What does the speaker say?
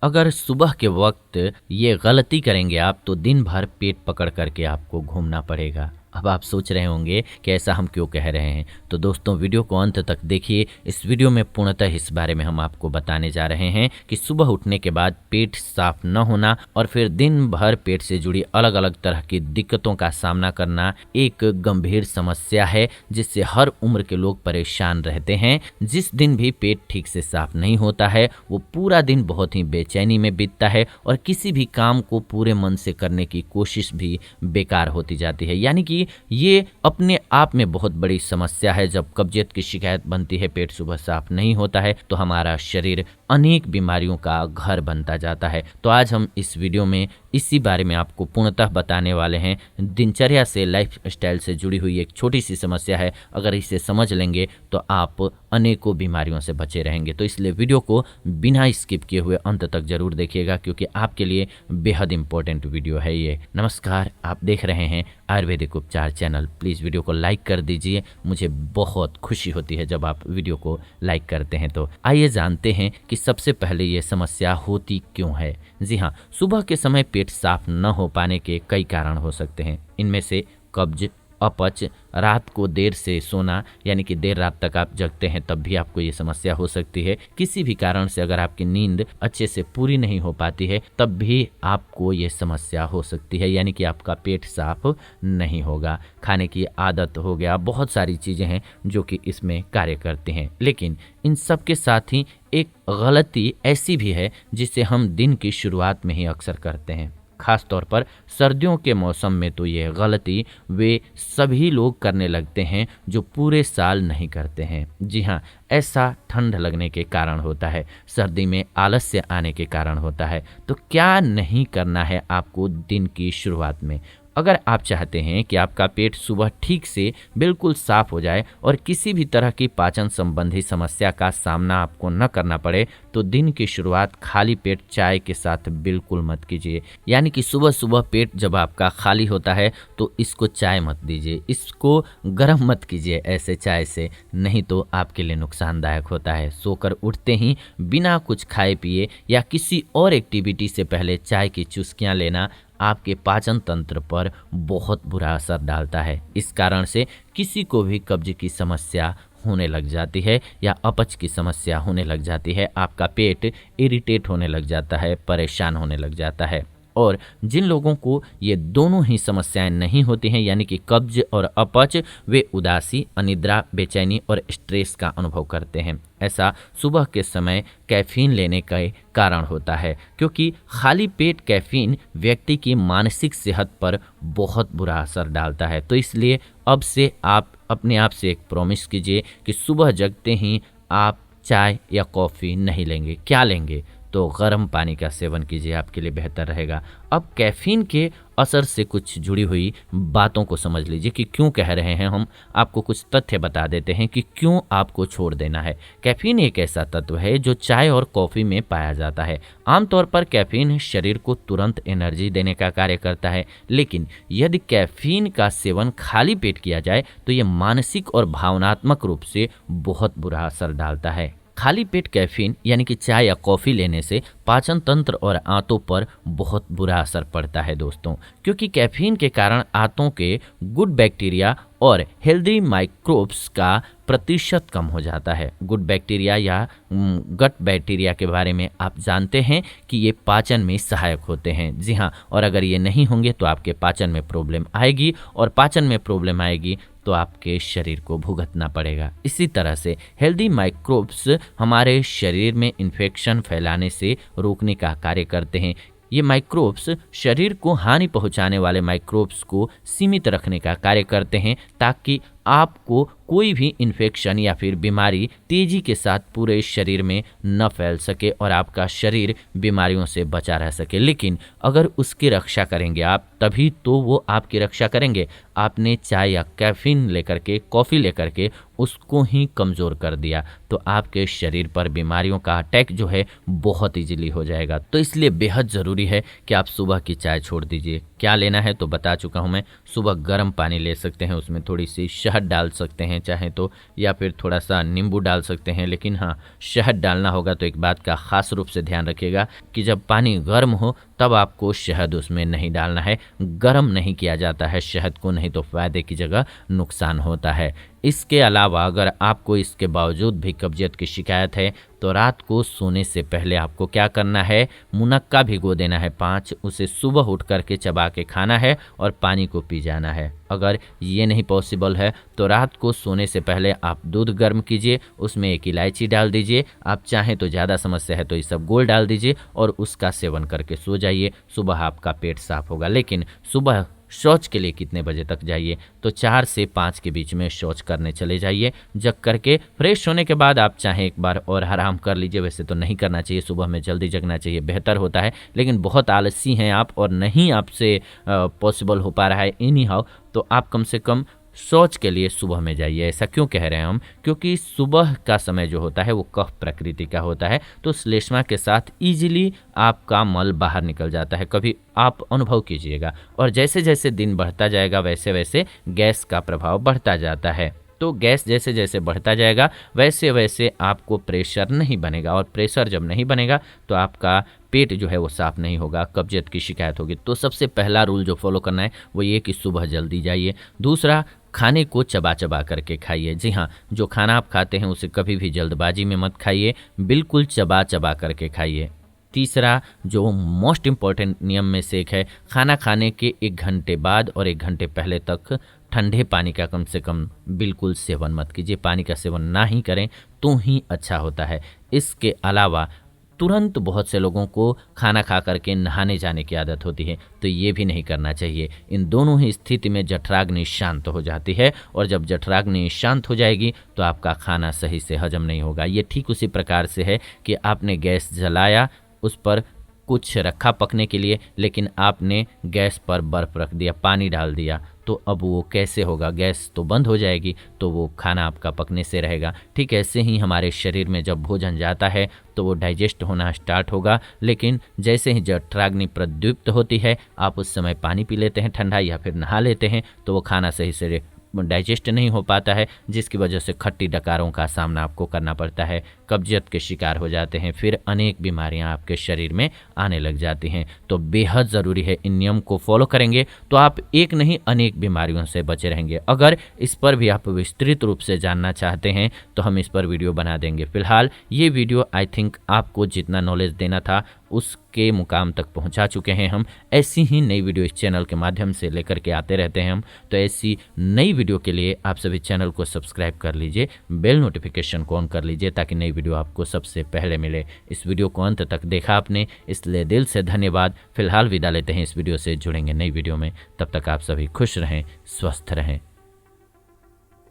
अगर सुबह के वक्त ये गलती करेंगे आप तो दिन भर पेट पकड़ करके आपको घूमना पड़ेगा। अब आप सोच रहे होंगे कि ऐसा हम क्यों कह रहे हैं, तो दोस्तों वीडियो को अंत तक देखिए। इस वीडियो में पूर्णतः इस बारे में हम आपको बताने जा रहे हैं कि सुबह उठने के बाद पेट साफ न होना और फिर दिन भर पेट से जुड़ी अलग अलग तरह की दिक्कतों का सामना करना एक गंभीर समस्या है जिससे हर उम्र के लोग परेशान रहते हैं। जिस दिन भी पेट ठीक से साफ नहीं होता है वो पूरा दिन बहुत ही बेचैनी में बीतता है और किसी भी काम को पूरे मन से करने की कोशिश भी बेकार होती जाती है। यानी कि ये अपने आप में बहुत बड़ी समस्या है। जब कब्जियत की शिकायत बनती है, पेट सुबह साफ नहीं होता है, तो हमारा शरीर अनेक बीमारियों का घर बनता जाता है। तो आज हम इस वीडियो में इसी बारे में आपको पूर्णतः बताने वाले हैं। दिनचर्या से, लाइफ स्टाइल से जुड़ी हुई एक छोटी सी समस्या है। अगर इसे समझ लेंगे तो आप अनेकों बीमारियों से बचे रहेंगे। तो इसलिए वीडियो को बिना स्किप किए हुए अंत तक जरूर देखिएगा क्योंकि आपके लिए बेहद इंपॉर्टेंट वीडियो है ये। नमस्कार, आप देख रहे हैं आयुर्वेदिक उपचार चैनल। प्लीज़ वीडियो को लाइक कर दीजिए, मुझे बहुत खुशी होती है जब आप वीडियो को लाइक करते हैं। तो आइए जानते हैं कि सबसे पहले ये समस्या होती क्यों है। जी हाँ, सुबह के समय पेट साफ न हो पाने के कई कारण हो सकते हैं। इनमें से कब्ज, अपच, रात को देर से सोना यानी कि देर रात तक आप जगते हैं तब भी आपको ये समस्या हो सकती है। किसी भी कारण से अगर आपकी नींद अच्छे से पूरी नहीं हो पाती है तब भी आपको ये समस्या हो सकती है, यानी कि आपका पेट साफ नहीं होगा। खाने की आदत हो गया, बहुत सारी चीज़ें हैं जो कि इसमें कार्य करती हैं। लेकिन इन सब के साथ ही एक गलती ऐसी भी है जिसे हम दिन की शुरुआत में ही अक्सर करते हैं। खास तौर पर सर्दियों के मौसम में तो ये गलती वे सभी लोग करने लगते हैं जो पूरे साल नहीं करते हैं। जी हाँ, ऐसा ठंड लगने के कारण होता है, सर्दी में आलस्य आने के कारण होता है। तो क्या नहीं करना है आपको दिन की शुरुआत में? अगर आप चाहते हैं कि आपका पेट सुबह ठीक से बिल्कुल साफ हो जाए और किसी भी तरह की पाचन संबंधी समस्या का सामना आपको न करना पड़े तो दिन की शुरुआत खाली पेट चाय के साथ बिल्कुल मत कीजिए। यानी कि सुबह सुबह पेट जब आपका खाली होता है तो इसको चाय मत दीजिए, इसको गर्म मत कीजिए ऐसे चाय से, नहीं तो आपके लिए नुकसानदायक होता है। सोकर उठते ही बिना कुछ खाए पिए या किसी और एक्टिविटी से पहले चाय की चुस्कियाँ लेना आपके पाचन तंत्र पर बहुत बुरा असर डालता है। इस कारण से किसी को भी कब्ज की समस्या होने लग जाती है या अपच की समस्या होने लग जाती है। आपका पेट इरिटेट होने लग जाता है, परेशान होने लग जाता है। और जिन लोगों को ये दोनों ही समस्याएं नहीं होती हैं यानी कि कब्ज और अपच, वे उदासी, अनिद्रा, बेचैनी और स्ट्रेस का अनुभव करते हैं। ऐसा सुबह के समय कैफीन लेने का कारण होता है क्योंकि खाली पेट कैफीन व्यक्ति की मानसिक सेहत पर बहुत बुरा असर डालता है। तो इसलिए अब से आप अपने आप से एक प्रॉमिस कीजिए कि सुबह जगते ही आप चाय या कॉफ़ी नहीं लेंगे। क्या लेंगे? तो गर्म पानी का सेवन कीजिए, आपके लिए बेहतर रहेगा। अब कैफीन के असर से कुछ जुड़ी हुई बातों को समझ लीजिए कि क्यों कह रहे हैं। हम आपको कुछ तथ्य बता देते हैं कि क्यों आपको छोड़ देना है। कैफीन एक ऐसा तत्व है जो चाय और कॉफ़ी में पाया जाता है। आमतौर पर कैफीन शरीर को तुरंत एनर्जी देने का कार्य करता है, लेकिन यदि कैफीन का सेवन खाली पेट किया जाए तो ये मानसिक और भावनात्मक रूप से बहुत बुरा असर डालता है। खाली पेट कैफीन यानी कि चाय या कॉफ़ी लेने से पाचन तंत्र और आंतों पर बहुत बुरा असर पड़ता है दोस्तों, क्योंकि कैफीन के कारण आंतों के गुड बैक्टीरिया और हेल्दी माइक्रोब्स का प्रतिशत कम हो जाता है। गुड बैक्टीरिया या गट बैक्टीरिया के बारे में आप जानते हैं कि ये पाचन में सहायक होते हैं। जी हाँ, और अगर ये नहीं होंगे तो आपके पाचन में प्रॉब्लम आएगी और पाचन में प्रॉब्लम आएगी तो आपके शरीर को भुगतना पड़ेगा। इसी तरह से हेल्दी माइक्रोब्स हमारे शरीर में इन्फेक्शन फैलाने से रोकने का कार्य करते हैं। ये माइक्रोब्स शरीर को हानि पहुंचाने वाले माइक्रोब्स को सीमित रखने का कार्य करते हैं ताकि आपको कोई भी इन्फेक्शन या फिर बीमारी तेजी के साथ पूरे शरीर में न फैल सके और आपका शरीर बीमारियों से बचा रह सके। लेकिन अगर उसकी रक्षा करेंगे आप, तभी तो वो आपकी रक्षा करेंगे। आपने चाय या कैफीन लेकर के, कॉफ़ी लेकर के उसको ही कमज़ोर कर दिया तो आपके शरीर पर बीमारियों का अटैक जो है बहुत ईजिली हो जाएगा। तो इसलिए बेहद ज़रूरी है कि आप सुबह की चाय छोड़ दीजिए, क्या लेना है तो बता चुका हूँ मैं। सुबह गर्म पानी ले सकते हैं, उसमें थोड़ी सी शहद डाल सकते हैं चाहे तो, या फिर थोड़ा सा नींबू डाल सकते हैं। लेकिन हाँ, शहद डालना होगा तो एक बात का ख़ास रूप से ध्यान रखिएगा कि जब पानी गर्म हो तब आपको शहद उसमें नहीं डालना है। गर्म नहीं किया जाता है शहद को, नहीं तो फ़ायदे की जगह नुकसान होता है। इसके अलावा अगर आपको इसके बावजूद भी कब्जियत की शिकायत है तो रात को सोने से पहले आपको क्या करना है, मुनक्का भिगो देना है 5, उसे सुबह उठ करके चबा के खाना है और पानी को पी जाना है। अगर ये नहीं पॉसिबल है तो रात को सोने से पहले आप दूध गर्म कीजिए, उसमें 1 इलायची डाल दीजिए, आप चाहें तो ज़्यादा समस्या है तो इसबगोल डाल दीजिए और उसका सेवन करके सो जाइए। सुबह आपका पेट साफ होगा। लेकिन सुबह शौच के लिए कितने बजे तक जाइए, तो 4 से 5 के बीच में शौच करने चले जाइए। जग करके फ्रेश होने के बाद आप चाहें एक बार और आराम कर लीजिए। वैसे तो नहीं करना चाहिए, सुबह में जल्दी जगना चाहिए, बेहतर होता है। लेकिन बहुत आलसी हैं आप और नहीं आपसे पॉसिबल हो पा रहा है एनी हाउ, तो आप कम से कम शौच के लिए सुबह में जाइए। ऐसा क्यों कह रहे हैं हम, क्योंकि सुबह का समय जो होता है वो कफ प्रकृति का होता है, तो श्लेष्मा के साथ इजीली आपका मल बाहर निकल जाता है। कभी आप अनुभव कीजिएगा। और जैसे जैसे दिन बढ़ता जाएगा वैसे वैसे गैस का प्रभाव बढ़ता जाता है। तो गैस जैसे जैसे बढ़ता जाएगा वैसे वैसे आपको प्रेशर नहीं बनेगा, और प्रेशर जब नहीं बनेगा तो आपका पेट जो है वो साफ़ नहीं होगा, कब्जियत की शिकायत होगी। तो सबसे पहला रूल जो फॉलो करना है वो ये कि सुबह जल्दी जाइए। दूसरा, खाने को चबा चबा करके खाइए। जी हाँ, जो खाना आप खाते हैं उसे कभी भी जल्दबाजी में मत खाइए, बिल्कुल चबा चबा करके खाइए। तीसरा, जो मोस्ट इम्पॉर्टेंट नियम में से एक है, खाना खाने के 1 घंटे बाद और 1 घंटे पहले तक ठंडे पानी का कम से कम बिल्कुल सेवन मत कीजिए। पानी का सेवन ना ही करें तो ही अच्छा होता है। इसके अलावा तुरंत बहुत से लोगों को खाना खा करके नहाने जाने की आदत होती है, तो ये भी नहीं करना चाहिए। इन दोनों ही स्थिति में जठराग्नि शांत हो जाती है, और जब जठराग्नि शांत हो जाएगी तो आपका खाना सही से हजम नहीं होगा। ये ठीक उसी प्रकार से है कि आपने गैस जलाया, उस पर कुछ रखा पकने के लिए, लेकिन आपने गैस पर बर्फ़ रख दिया, पानी डाल दिया, तो अब वो कैसे होगा, गैस तो बंद हो जाएगी, तो वो खाना आपका पकने से रहेगा। ठीक ऐसे ही हमारे शरीर में जब भोजन जाता है तो वो डाइजेस्ट होना स्टार्ट होगा, लेकिन जैसे ही जठराग्नि प्रद्युप्त होती है आप उस समय पानी पी लेते हैं ठंडा या फिर नहा लेते हैं, तो वो खाना सही से डाइजेस्ट नहीं हो पाता है, जिसकी वजह से खट्टी डकारों का सामना आपको करना पड़ता है, कब्जियत के शिकार हो जाते हैं, फिर अनेक बीमारियां आपके शरीर में आने लग जाती हैं। तो बेहद ज़रूरी है, इन नियम को फॉलो करेंगे तो आप एक नहीं अनेक बीमारियों से बचे रहेंगे। अगर इस पर भी आप विस्तृत रूप से जानना चाहते हैं तो हम इस पर वीडियो बना देंगे। फिलहाल ये वीडियो आई थिंक आपको जितना नॉलेज देना था उसके मुकाम तक पहुंचा चुके हैं हम। ऐसी ही नई वीडियो इस चैनल के माध्यम से लेकर के आते रहते हैं हम, तो ऐसी नई वीडियो के लिए आप सभी चैनल को सब्सक्राइब कर लीजिए, बेल नोटिफिकेशन को ऑन कर लीजिए ताकि नई वीडियो आपको सबसे पहले मिले। इस वीडियो को अंत तक देखा आपने, इसलिए दिल से धन्यवाद। फिलहाल विदा लेते हैं, इस वीडियो से जुड़ेंगे नई वीडियो में। तब तक आप सभी खुश रहें, स्वस्थ रहें।